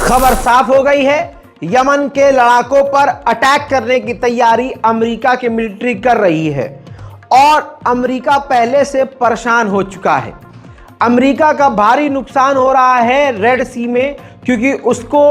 खबर साफ हो गई है, यमन के लड़ाकों पर अटैक करने की तैयारी अमेरिका की मिलिट्री कर रही है और अमेरिका पहले से परेशान हो चुका है। अमेरिका का भारी नुकसान हो रहा है रेड सी में, क्योंकि उसको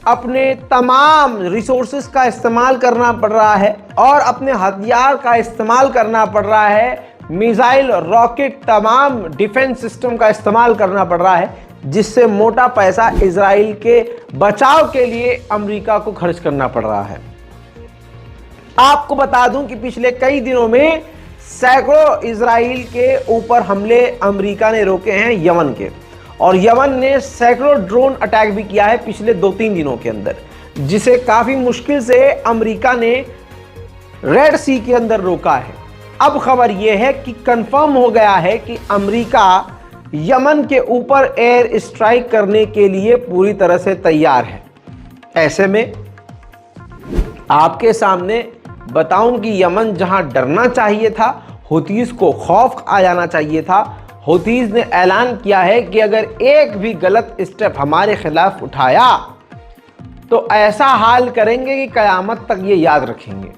अपने तमाम रिसोर्सेज का इस्तेमाल करना पड़ रहा है और अपने हथियार का इस्तेमाल करना पड़ रहा है, मिसाइल, रॉकेट, तमाम डिफेंस सिस्टम का इस्तेमाल करना पड़ रहा है, जिससे मोटा पैसा इजराइल के बचाव के लिए अमेरिका को खर्च करना पड़ रहा है। आपको बता दूं कि पिछले कई दिनों में सैकड़ों इजराइल के ऊपर हमले अमेरिका ने रोके हैं यमन के, और यमन ने सैकड़ों ड्रोन अटैक भी किया है पिछले 2-3 दिनों के अंदर, जिसे काफी मुश्किल से अमेरिका ने रेड सी के अंदर रोका है। अब खबर यह है कि कंफर्म हो गया है कि अमेरिका यमन के ऊपर एयर स्ट्राइक करने के लिए पूरी तरह से तैयार है। ऐसे में आपके सामने बताऊं कि यमन जहां डरना चाहिए था, हुतीज को खौफ आ जाना चाहिए था, हुतीज ने ऐलान किया है कि अगर एक भी गलत स्टेप हमारे खिलाफ उठाया तो ऐसा हाल करेंगे कि कयामत तक ये याद रखेंगे।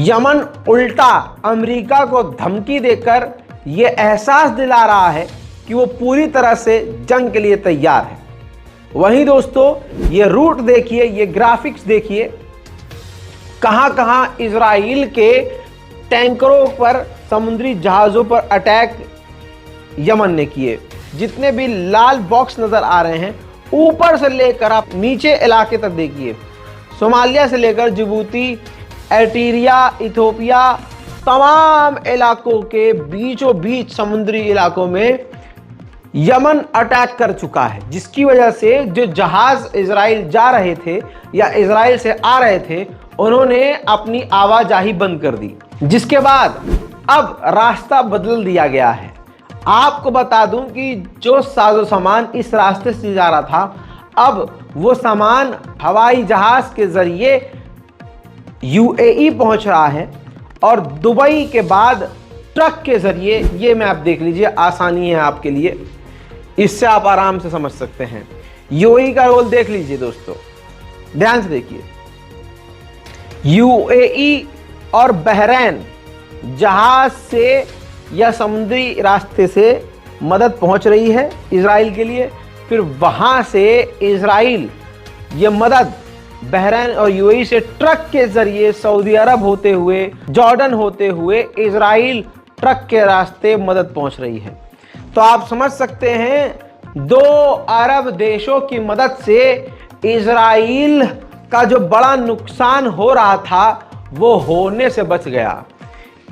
यमन उल्टा अमेरिका को धमकी देकर ये एहसास दिला रहा है कि वो पूरी तरह से जंग के लिए तैयार है। वहीं दोस्तों, ये रूट देखिए, ये ग्राफिक्स देखिए, कहां कहां इजराइल के टैंकरों पर, समुद्री जहाज़ों पर अटैक यमन ने किए। जितने भी लाल बॉक्स नज़र आ रहे हैं, ऊपर से लेकर आप नीचे इलाके तक देखिए, सोमालिया से लेकर जिबूती, एरिट्रिया, इथियोपिया, तमाम इलाकों के बीचों बीच समुद्री इलाकों में यमन अटैक कर चुका है, जिसकी वजह से जो जहाज इजराइल जा रहे थे या इजराइल से आ रहे थे, उन्होंने अपनी आवाजाही बंद कर दी, जिसके बाद अब रास्ता बदल दिया गया है। आपको बता दूं कि जो साजो सामान इस रास्ते से जा रहा था, अब वो सामान हवाई जहाज के जरिए यूएई पहुंच रहा है और दुबई के बाद ट्रक के जरिए। ये मैप देख लीजिए, आसानी है आपके लिए, इससे आप आराम से समझ सकते हैं। यूएई का रोल देख लीजिए दोस्तों, ध्यान से देखिए। यूएई और बहरैन जहाज से या समुद्री रास्ते से मदद पहुंच रही है इजराइल के लिए, फिर वहां से इजराइल ये मदद बहरैन और यूएई से ट्रक के जरिए सऊदी अरब होते हुए, जॉर्डन होते हुए इजराइल ट्रक के रास्ते मदद पहुंच रही है। तो आप समझ सकते हैं, 2 अरब देशों की मदद से इजराइल का जो बड़ा नुकसान हो रहा था वो होने से बच गया।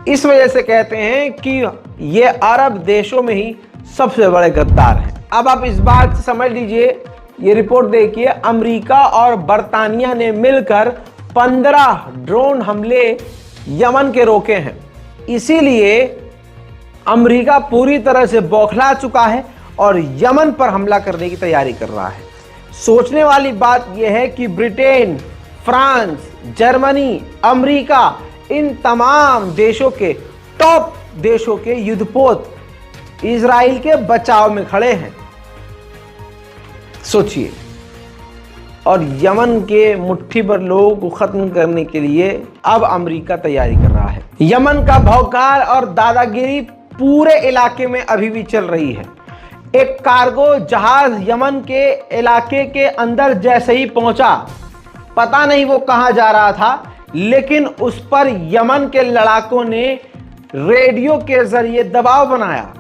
इस वजह से कहते हैं कि ये अरब देशों में ही सबसे बड़े गद्दार हैं। अब आप इस बात से समझ लीजिए, ये रिपोर्ट देखिए, अमेरिका और बर्तानिया ने मिलकर 15 ड्रोन हमले यमन के रोके हैं। इसीलिए अमेरिका पूरी तरह से बौखला चुका है और यमन पर हमला करने की तैयारी कर रहा है। सोचने वाली बात यह है कि ब्रिटेन, फ्रांस, जर्मनी, अमेरिका, इन तमाम देशों के, टॉप देशों के युद्धपोत इजराइल के बचाव में खड़े हैं। सोचिए, और यमन के मुट्ठी भर लोगों को खत्म करने के लिए अब अमेरिका तैयारी कर रहा है। यमन का भौकाल और दादागिरी पूरे इलाके में अभी भी चल रही है। एक कार्गो जहाज यमन के इलाके के अंदर जैसे ही पहुंचा, पता नहीं वो कहां जा रहा था, लेकिन उस पर यमन के लड़ाकों ने रेडियो के जरिए दबाव बनाया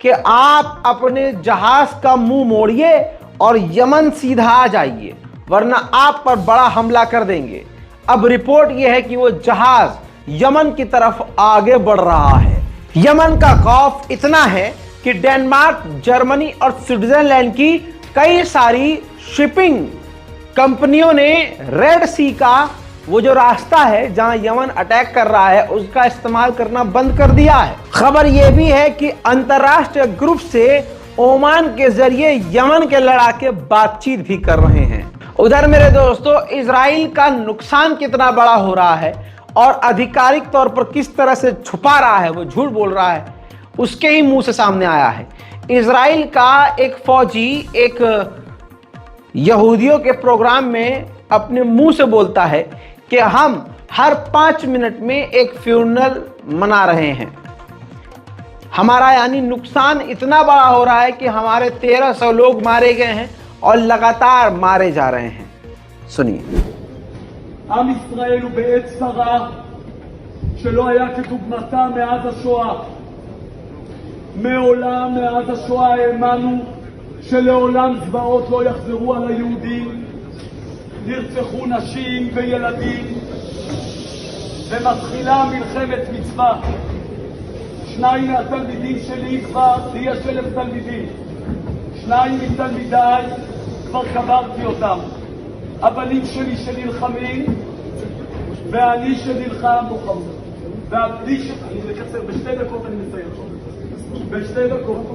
कि आप अपने जहाज का मुंह मोड़िए और यमन सीधा आ जाइए, वरना आप पर बड़ा हमला कर देंगे। अब रिपोर्ट यह है कि वो जहाज यमन की तरफ आगे बढ़ रहा है। यमन का खौफ इतना है कि डेनमार्क, जर्मनी और स्विट्जरलैंड की कई सारी शिपिंग कंपनियों ने रेड सी का वो जो रास्ता है जहां यमन अटैक कर रहा है, उसका इस्तेमाल करना बंद कर दिया है। खबर यह भी है कि अंतरराष्ट्रीय ग्रुप से ओमान के जरिए यमन के लड़ाके बातचीत भी कर रहे हैं। उधर मेरे दोस्तों, इजराइल का नुकसान कितना बड़ा हो रहा है और आधिकारिक तौर पर किस तरह से छुपा रहा है, वो झूठ बोल रहा है, उसके ही मुंह से सामने आया है। इजराइल का एक फौजी एक यहूदियों के प्रोग्राम में अपने मुंह से बोलता है कि हम हर 5 मिनट में एक फ्यूनरल मना रहे हैं। हमारा यानी नुकसान इतना बड़ा हो रहा है कि हमारे 1300 लोग मारे गए हैं और लगातार मारे जा रहे हैं। सुनिए। עם ישראל הוא בעת צרה שלא היה כדוגמתה מאז השואה. מעולם מאז השואה האמנו שלעולם זוועות לא יחזרו על היהודים. נרצחו נשים וילדים ומתחילה מלחמת מצווה. 2 מהתלמידים שלי כבר, לי יש 1,000 תלמידים, 2 מתלמידיי כבר קברתי אותם. הבנים שלי שנלחמים ואני שנלחם בוחם. והבני שלי, אני מקצר, ב2 דקות אני מסיים. ב2 דקות.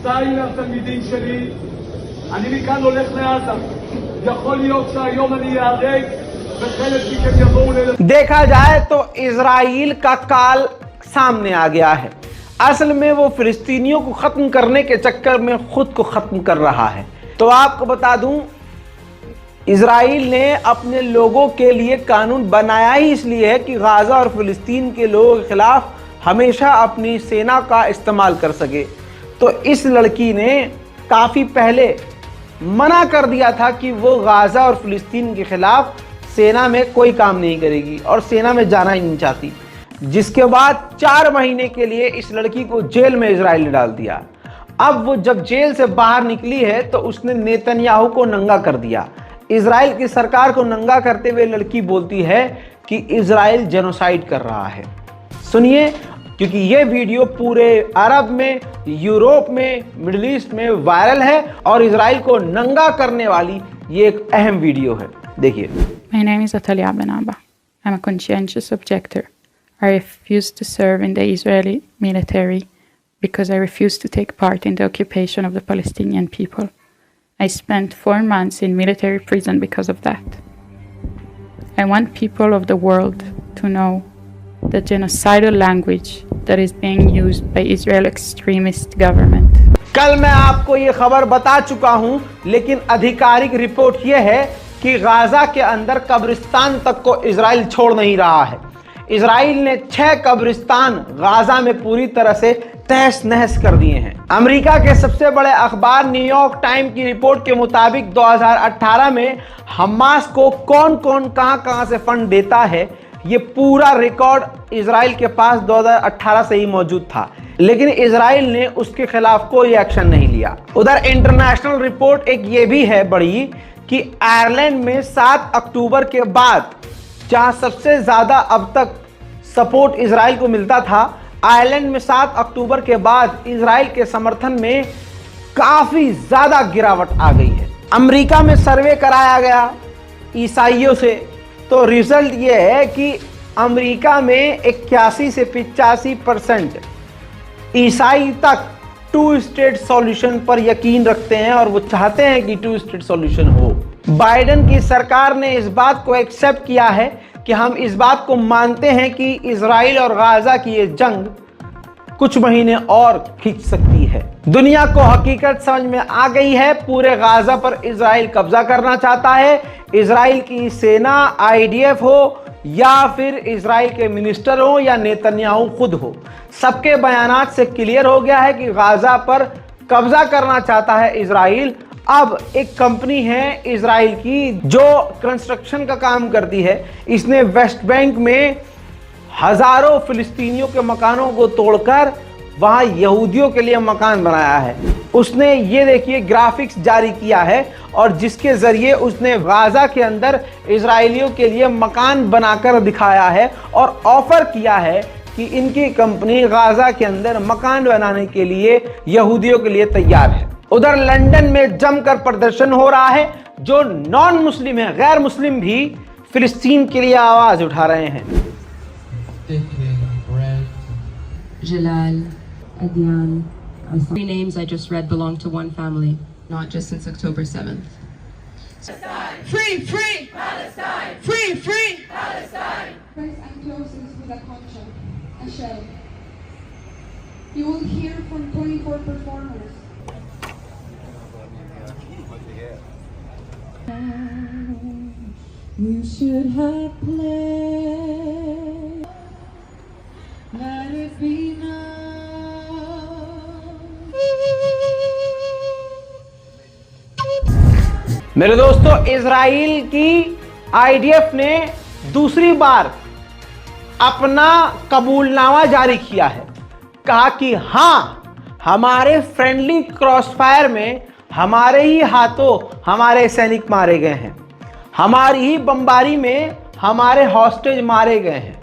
2 מהתלמידים שלי, אני מכאן הולך לעזה. יכול להיות שהיום אני אהרג וחלק מכם יבואו देखा जाए तो इजराइल का काल सामने आ गया है। असल में वो फिलिस्तीनियों को खत्म करने के चक्कर में खुद को खत्म कर रहा है। तो आपको बता दूं, इजराइल ने अपने लोगों के लिए कानून बनाया ही इसलिए है कि गाजा और फिलिस्तीन के लोगों के खिलाफ हमेशा अपनी सेना का इस्तेमाल कर सके। तो इस लड़की ने काफ़ी पहले मना कर दिया था कि वो गाजा और फिलिस्तीन के खिलाफ सेना में कोई काम नहीं करेगी और सेना में जाना ही नहीं चाहती, जिसके बाद 4 महीने के लिए इस लड़की को जेल में इजराइल ने डाल दिया। अब वो जब जेल से बाहर निकली है तो उसने नेतन्याहू को नंगा कर दिया। इजराइल की सरकार को नंगा करते हुए लड़की बोलती है कि इजराइल जेनोसाइड कर रहा है। सुनिए, क्योंकि ये वीडियो पूरे अरब में, यूरोप में, मिडिल ईस्ट में वायरल है और इजराइल को नंगा करने वाली ये एक अहम वीडियो है। देखिए। My name is Atalia Benaba. I'm a conscientious objector. I refuse to serve in the Israeli military because I refuse to take part in the occupation of the Palestinian people. I spent 4 months in military prison because of that. I want people of the world to know the genocidal language that is being used by Israel extremist government. कल मैं आपको ये खबर बता चुका हूं, लेकिन आधिकारिक रिपोर्ट ये है कि गाजा के अंदर कब्रिस्तान तक को इजराइल छोड़ नहीं रहा है। इजराइल ने 6 कब्रिस्तान गाजा में पूरी तरह से तहस नहस कर दिए हैं। अमेरिका के सबसे बड़े अखबार न्यूयॉर्क टाइम की रिपोर्ट के मुताबिक 2018 में हमास को कौन कौन कहां से फंड देता है, ये पूरा रिकॉर्ड इजराइल के पास 2018 से ही मौजूद था, लेकिन इजराइल ने उसके खिलाफ कोई एक्शन नहीं लिया। उधर इंटरनेशनल रिपोर्ट एक ये भी है बड़ी कि आयरलैंड में 7 अक्टूबर के बाद जहां सबसे ज्यादा अब तक सपोर्ट इजराइल को मिलता था, आयरलैंड में 7 अक्टूबर के बाद इजराइल के समर्थन में काफी ज्यादा गिरावट आ गई है। अमेरिका में सर्वे कराया गया ईसाइयों से, तो रिजल्ट ये है कि अमेरिका में 81 से 85% ईसाई तक 2 स्टेट सॉल्यूशन पर यकीन रखते हैं और वो चाहते हैं कि 2 स्टेट सॉल्यूशन हो। बाइडेन की सरकार ने इस बात को एक्सेप्ट किया है कि हम इस बात को मानते हैं कि इजराइल और गाजा की ये जंग कुछ महीने और खींच सकती है। दुनिया को हकीकत समझ में आ गई है, पूरे गाजा पर इजराइल कब्जा करना चाहता है। इजराइल की सेना, IDF हो या फिर इजराइल के मिनिस्टर हो या नेतन्याहू खुद हो, सबके बयानात से क्लियर हो गया है कि गाजा पर कब्जा करना चाहता है इजराइल। अब एक कंपनी है इजराइल की जो कंस्ट्रक्शन का काम करती है, इसने वेस्ट बैंक में हजारों फिलिस्तीनियों के मकानों को तोड़कर वहां यहूदियों के लिए मकान बनाया है। उसने ये देखिए ग्राफिक्स जारी किया है और जिसके जरिए उसने गाजा के अंदर इजरायलियों के लिए मकान बनाकर दिखाया है और ऑफर किया है कि इनकी कंपनी गाजा के अंदर मकान बनाने के लिए यहूदियों के लिए तैयार है। उधर लंदन में जमकर प्रदर्शन हो रहा है। जो नॉन मुस्लिम है, गैर मुस्लिम भी फिलिस्तीन के लिए आवाज उठा रहे हैं। Jalal, Adnan, three names I just read belong to one family, not just since October 7th. Palestine. Free, free Palestine. Free, free Palestine. First and closest with a concha, a shell. You will hear from 24 performers. You should have played. Let it be मेरे दोस्तों, Israel की IDF ने दूसरी बार अपना कबूलनामा जारी किया है। कहा कि हां, हमारे फ्रेंडली क्रॉसफायर में हमारे ही हाथों हमारे सैनिक मारे गए हैं, हमारी ही बमबारी में हमारे हॉस्टेज मारे गए हैं।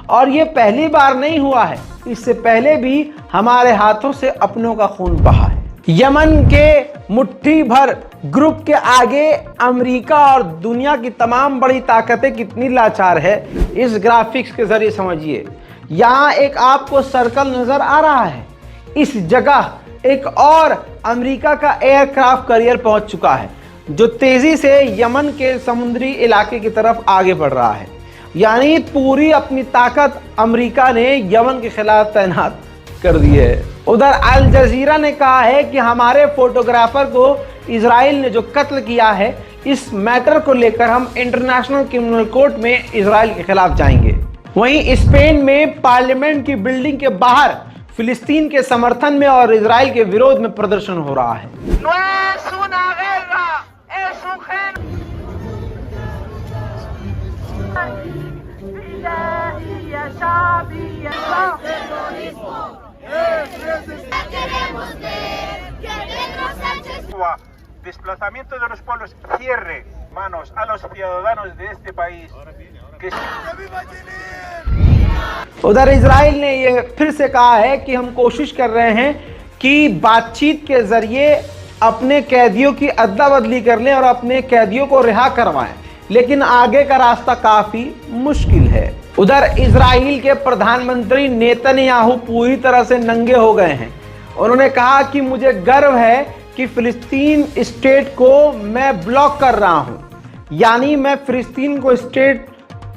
और ये पहली बार नहीं हुआ है, इससे पहले भी हमारे हाथों से अपनों का खून बहा है। यमन के मुट्ठी भर ग्रुप के आगे अमेरिका और दुनिया की तमाम बड़ी ताकतें कितनी लाचार है, इस ग्राफिक्स के जरिए समझिए। यहाँ एक आपको सर्कल नजर आ रहा है, इस जगह एक और अमेरिका का एयरक्राफ्ट कैरियर पहुंच चुका है, जो तेजी से यमन के समुद्री इलाके की तरफ आगे बढ़ रहा है। यानी पूरी अपनी ताकत अमेरिका ने यमन के खिलाफ तैनात कर दी है। उधर अल जजीरा ने कहा है कि हमारे फोटोग्राफर को इजराइल ने जो कत्ल किया है, इस मैटर को लेकर हम इंटरनेशनल क्रिमिनल कोर्ट में इजराइल के खिलाफ जाएंगे। वहीं स्पेन में पार्लियामेंट की बिल्डिंग के बाहर फिलिस्तीन के समर्थन में और इजराइल के विरोध में प्रदर्शन हो रहा है। Desplazamiento de los pueblos, cierre manos a los ciudadanos de este país. उधर इजराइल ने ये फिर से कहा है कि हम कोशिश कर रहे हैं कि बातचीत के जरिए अपने कैदियों की अदला बदली कर लें और अपने कैदियों को रिहा करवाएं, लेकिन आगे का रास्ता काफी मुश्किल है। उधर इजराइल के प्रधानमंत्री नेतन्याहू पूरी तरह से नंगे हो गए हैं। उन्होंने कहा कि मुझे गर्व है कि फिलिस्तीन स्टेट को मैं ब्लॉक कर रहा हूं, यानी मैं फिलिस्तीन को स्टेट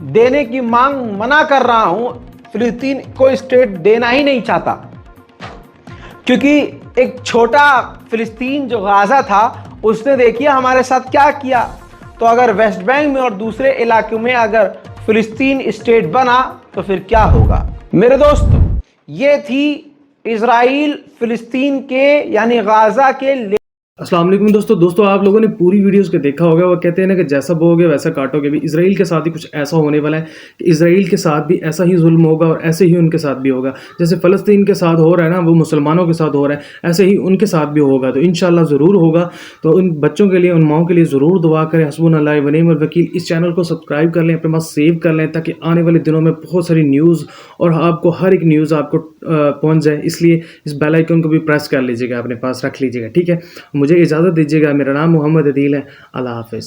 देने की मांग मना कर रहा हूं। फिलिस्तीन को स्टेट देना ही नहीं चाहता, क्योंकि एक छोटा फिलिस्तीन जो गाजा था, उसने देखिए हमारे साथ क्या किया। तो अगर वेस्ट बैंक में और दूसरे इलाकों में अगर फिलिस्तीन स्टेट बना तो फिर क्या होगा। मेरे दोस्तों, ये थी इजराइल फिलिस्तीन के यानी गाजा के अस्सलाम वालेकुम दोस्तों आप लोगों ने पूरी वीडियोस को देखा होगा। वो कहते हैं ना कि जैसा बोओगे वैसा काटोगे। भी इसराइल के साथ ही कुछ ऐसा होने वाला है कि इसराइल के साथ भी ऐसा ही जुल्म होगा और ऐसे ही उनके साथ भी होगा। जैसे फ़लस्तीन के साथ हो रहा है ना, वो मुसलमानों के साथ हो रहा है, ऐसे ही उनके साथ भी होगा। तो इंशाल्लाह ज़रूर होगा। तो उन बच्चों के लिए, उन माओं के लिए ज़रूर दुआ करें। हस्बुनल्लाह व निअमल वकील। इस चैनल को सब्सक्राइब कर लें, अपने पास सेव कर लें, ताकि आने वाले दिनों में बहुत सारी न्यूज़ और आपको हर एक न्यूज़ आपको पहुँच जाए। इसलिए इस बेल आइकन को भी प्रेस कर लीजिएगा, अपने पास रख लीजिएगा, ठीक है। मुझे इजाज़त दीजिएगा। मेरा नाम मोहम्मद अदील है। अल्लाह हाफ़िज़।